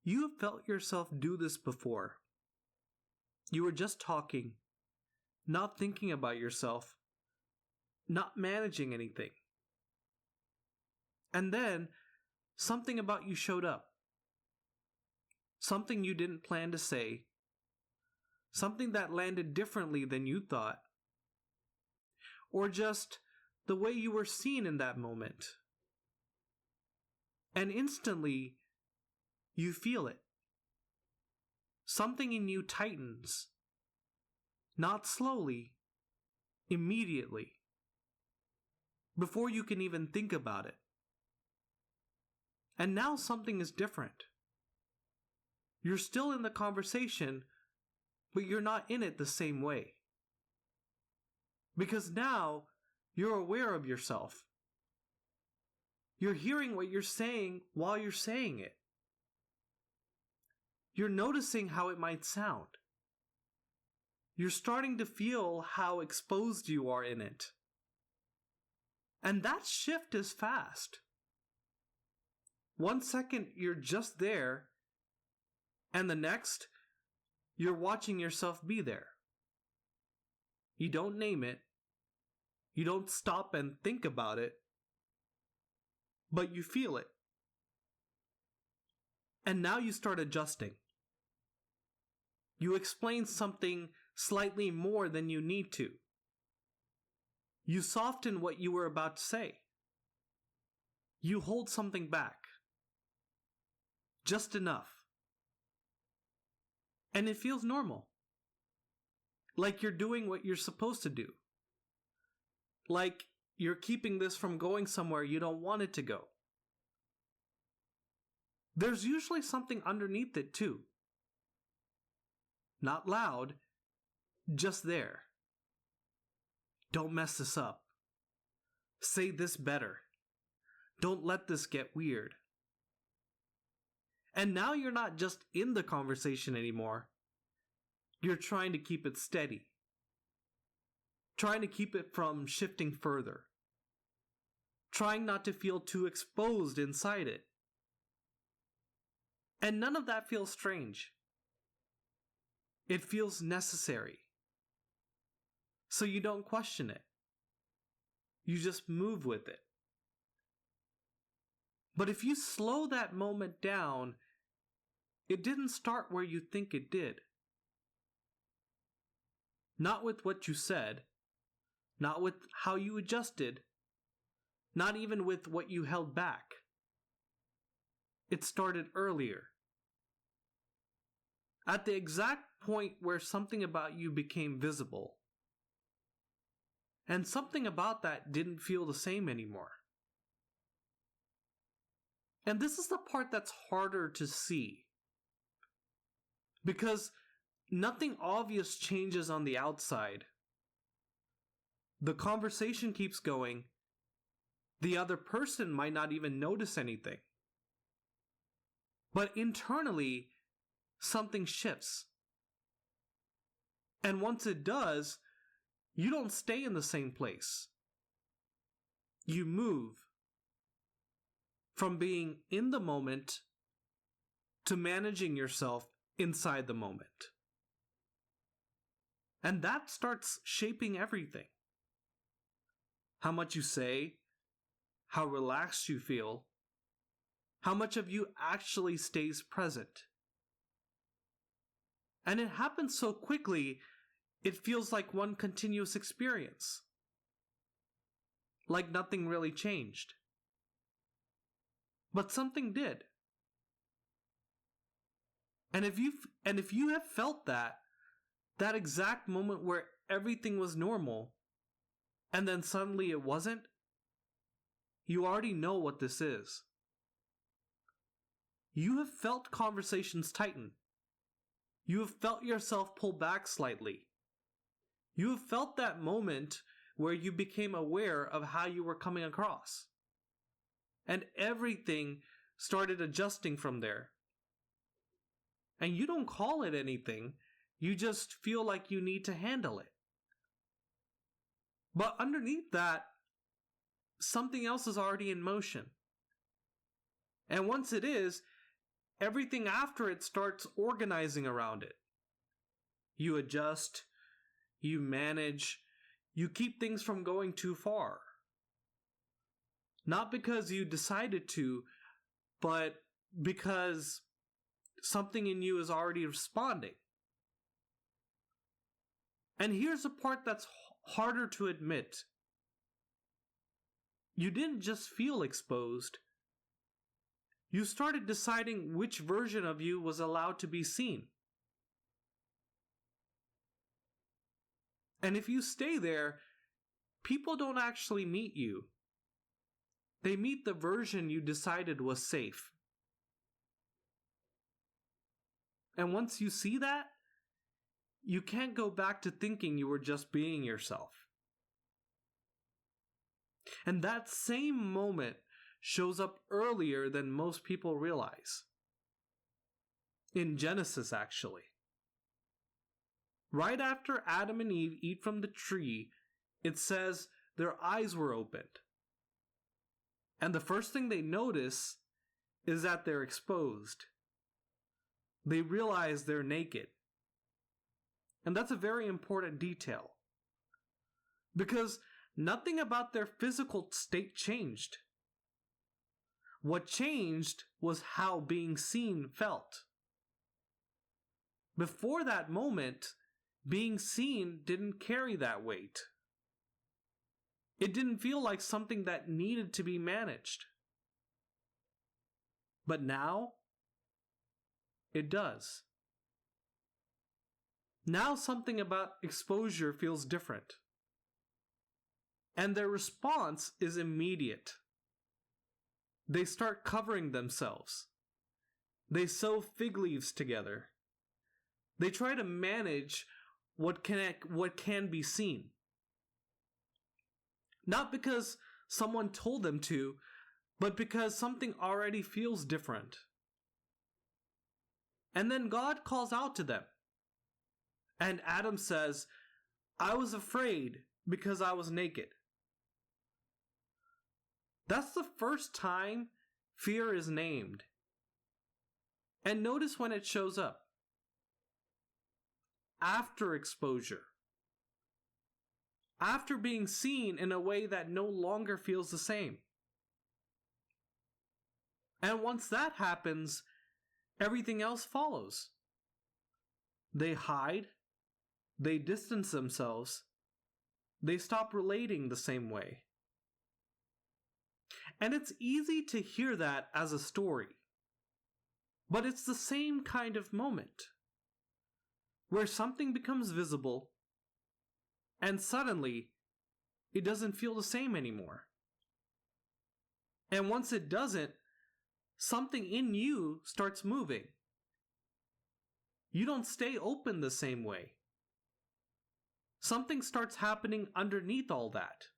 You have felt yourself do this before. You were just talking, not thinking about yourself, not managing anything. And then something about you showed up. Something you didn't plan to say. Something that landed differently than you thought. Or just the way you were seen in that moment. And instantly, you feel it. Something in you tightens. Not slowly, immediately. Before you can even think about it. And now something is different. You're still in the conversation, but you're not in it the same way. Because now, you're aware of yourself. You're hearing what you're saying while you're saying it. You're noticing how it might sound. You're starting to feel how exposed you are in it. And that shift is fast. 1 second, you're just there, and the next, you're watching yourself be there. You don't name it. You don't stop and think about it. But you feel it. And now you start adjusting. You explain something slightly more than you need to. You soften what you were about to say. You hold something back. Just enough. And it feels normal. Like you're doing what you're supposed to do. Like you're keeping this from going somewhere you don't want it to go. There's usually something underneath it too. Not loud, just there. Don't mess this up. Say this better. Don't let this get weird. And now you're not just in the conversation anymore. You're trying to keep it steady. Trying to keep it from shifting further. Trying not to feel too exposed inside it. And none of that feels strange. It feels necessary. So you don't question it. You just move with it. But if you slow that moment down, it didn't start where you think it did. Not with what you said, not with how you adjusted, not even with what you held back. It started earlier. At the exact point where something about you became visible. And something about that didn't feel the same anymore. And this is the part that's harder to see. Because nothing obvious changes on the outside. The conversation keeps going. The other person might not even notice anything. But internally, something shifts. And once it does, you don't stay in the same place. You move from being in the moment to managing yourself inside the moment. And that starts shaping everything. How much you say, how relaxed you feel, how much of you actually stays present. And it happens so quickly, it feels like one continuous experience. Like nothing really changed. But something did. And if you have felt that exact moment where everything was normal, and then suddenly it wasn't, you already know what this is. You have felt conversations tighten. You have felt yourself pull back slightly. You have felt that moment where you became aware of how you were coming across. And everything started adjusting from there. And you don't call it anything, you just feel like you need to handle it. But underneath that, something else is already in motion. And once it is, everything after it starts organizing around it. You adjust, you manage, you keep things from going too far. Not because you decided to, but because something in you is already responding. And here's the part that's harder to admit. You didn't just feel exposed. You started deciding which version of you was allowed to be seen. And if you stay there, people don't actually meet you. They meet the version you decided was safe. And once you see that, you can't go back to thinking you were just being yourself. And that same moment shows up earlier than most people realize. In Genesis, actually. Right after Adam and Eve eat from the tree, it says their eyes were opened. And the first thing they notice is that they're exposed. They realize they're naked. And that's a very important detail. Because nothing about their physical state changed. What changed was how being seen felt. Before that moment, being seen didn't carry that weight. It didn't feel like something that needed to be managed. But now, it does. Now something about exposure feels different. And their response is immediate. They start covering themselves. They sew fig leaves together. They try to manage what can be seen. Not because someone told them to, but because something already feels different. And then God calls out to them. And Adam says, "I was afraid because I was naked." That's the first time fear is named. And notice when it shows up. After exposure. After being seen in a way that no longer feels the same. And once that happens, everything else follows. They hide. They distance themselves. They stop relating the same way. And it's easy to hear that as a story. But it's the same kind of moment. Where something becomes visible, and suddenly, it doesn't feel the same anymore. And once it doesn't, something in you starts moving. You don't stay open the same way. Something starts happening underneath all that.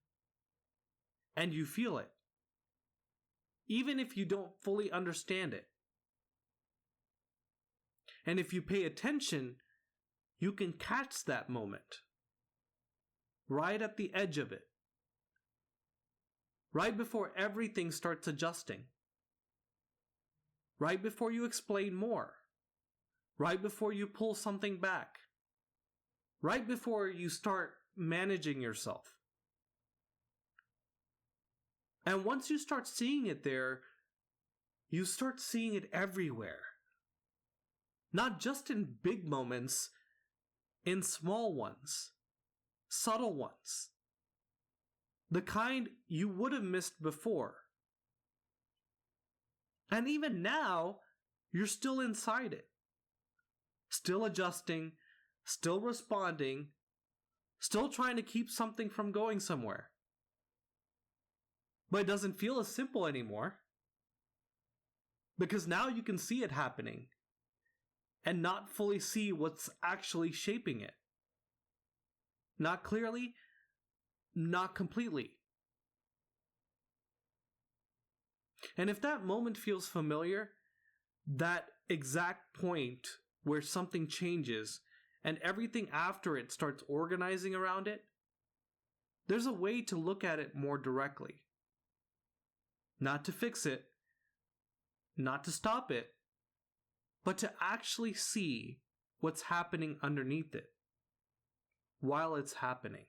And you feel it. Even if you don't fully understand it. And if you pay attention, you can catch that moment. Right at the edge of it. Right before everything starts adjusting. Right before you explain more. Right before you pull something back. Right before you start managing yourself. And once you start seeing it there, you start seeing it everywhere. Not just in big moments, in small ones, subtle ones. The kind you would have missed before. And even now, you're still inside it. Still adjusting, still responding, still trying to keep something from going somewhere. But it doesn't feel as simple anymore. Because now you can see it happening. And not fully see what's actually shaping it. Not clearly, not completely. And if that moment feels familiar, that exact point where something changes and everything after it starts organizing around it, there's a way to look at it more directly. Not to fix it, not to stop it, but to actually see what's happening underneath it while it's happening.